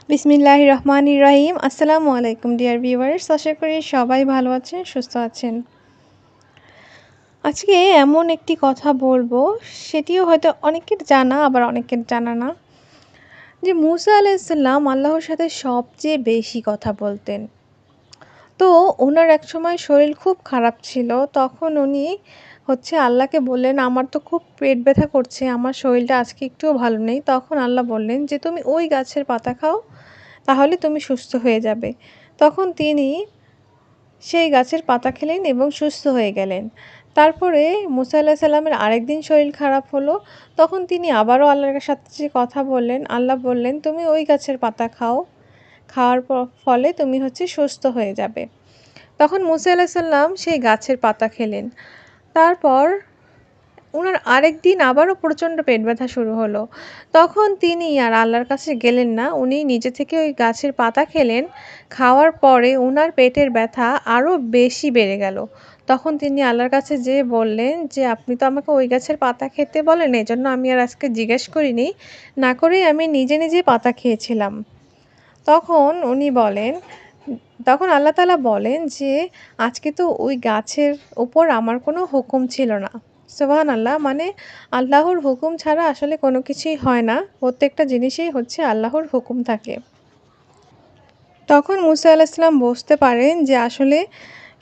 বিসমিল্লাহির রহমানির রহিম। আসসালামু আলাইকুম ডিয়ার ভিউয়ার্স, আশা করি সবাই ভালো আছেন, সুস্থ আছেন। আজকে এমন একটি কথা বলবো, সেটিও হয়তো অনেকের জানা আবার অনেকের জানা না, যে মুসা আলাইহিস সালাম আল্লাহর সাথে সবচেয়ে বেশি কথা বলতেন। তো ওনার একসময় শরীর খুব খারাপ ছিল। তখন উনি আল্লাহকে বললেন, আমার তো খুব পেট ব্যথা করছে, আমার শরীরটা আজকে একটুও ভালো নেই। তখন আল্লাহ বললেন যে, তুমি ওই গাছের পাতা খাও, তাহলে তুমি সুস্থ হয়ে যাবে। তখন তিনি সেই গাছের পাতা খেলেন এবং সুস্থ হয়ে গেলেন। তারপরে মুসা আলাইহিস সালামের আরেকদিন শরীর খারাপ হলো। তখন তিনি আবারও আল্লাহর সাথে কথা বললেন। আল্লাহ বললেন, তুমি ওই গাছের পাতা খাও, খাওয়ার ফলে তুমি সুস্থ হয়ে যাবে। তখন মুসা আলাইহিস সালাম সেই গাছের পাতা খেলেন। তারপর উনার আরেকদিন আবারও প্রচণ্ড পেট ব্যথা শুরু হলো। তখন তিনি আর আল্লাহর কাছে গেলেন না। উনি নিজে থেকে ওই গাছের পাতা খেলেন। খাওয়ার পরে উনার পেটের ব্যথা আরও বেশি বেড়ে গেল। তখন তিনি আল্লাহর কাছে যেয়ে বললেন যে, আপনি তো আমাকে ওই গাছের পাতা খেতে বলেন, এজন্য আমি আর আজকে জিজ্ঞেস করিনি। না করেই আমি নিজে, নিজেই পাতা খেয়েছিলাম। তখন উনি বলেন তখন আল্লাহ তাআলা বলেন যে, আজকে তো ওই গাছের উপর আমার কোনো হুকুম ছিল না। সুবহানাল্লাহ, মানে আল্লাহর হুকুম ছাড়া আসলে কোনো কিছুই হয় না। প্রত্যেকটা জিনিসেই আল্লাহর হুকুম থাকে। তখন মুসা আলাইহিস সালাম বুঝতে পারেন যে আসলে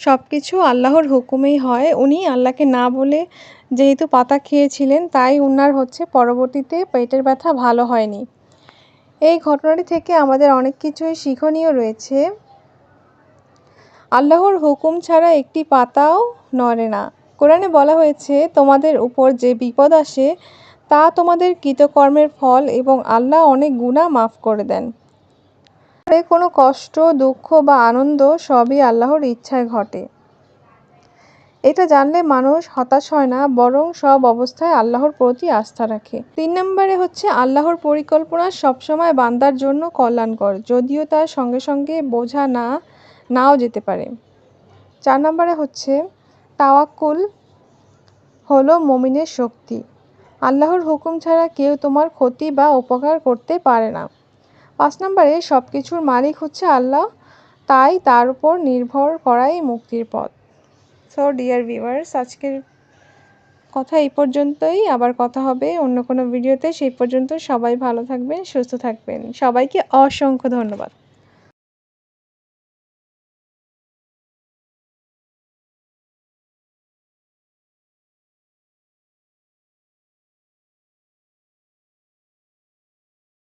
সবকিছু আল্লাহর হুকুমেই হয়। উনি আল্লাহকে না বলে যেহেতু পাতা খেয়েছিলেন, তাই উনার পরবর্তীতে পেটের ব্যথা ভালো হয়নি। এই ঘটনাটি থেকে আমাদের অনেক কিছুই শিক্ষণীয় রয়েছে। আল্লাহর হুকুম ছাড়া একটি পাতাও নড়ে না। কোরআনে বলা হয়েছে, তোমাদের উপর যে বিপদ আসে তা তোমাদের কৃতকর্মের ফল, এবং আল্লাহ অনেক গুনাহ মাফ করে দেন। কোনো কষ্ট, দুঃখ বা আনন্দ সবই আল্লাহর ইচ্ছায় ঘটে। এটা জানলে মানুষ হতাশ হয় না, বরং সব অবস্থায় আল্লাহর প্রতি আস্থা রাখে। ৩ নম্বরে আল্লাহর পরিকল্পনা সবসময় বান্দার জন্য কল্যাণকর, যদিও তার সঙ্গে সঙ্গে বোঝা নাও যেতে পারে। ৪ নম্বরে তাওয়াক্কুল হলো মুমিনের শক্তি। আল্লাহর হুকুম ছাড়া কেউ তোমার ক্ষতি বা উপকার করতে পারে না। ৫ নম্বরে সব কিছুর মালিক আল্লাহ, তাই তার উপর নির্ভর করাই মুক্তির পথ। সো ডিয়ার ভিউয়ার্স, আজকের কথা এই পর্যন্তই। আবার কথা হবে অন্য কোনো ভিডিওতে। সেই পর্যন্ত সবাই ভালো থাকবেন, সুস্থ থাকবেন। সবাইকে অসংখ্য ধন্যবাদ।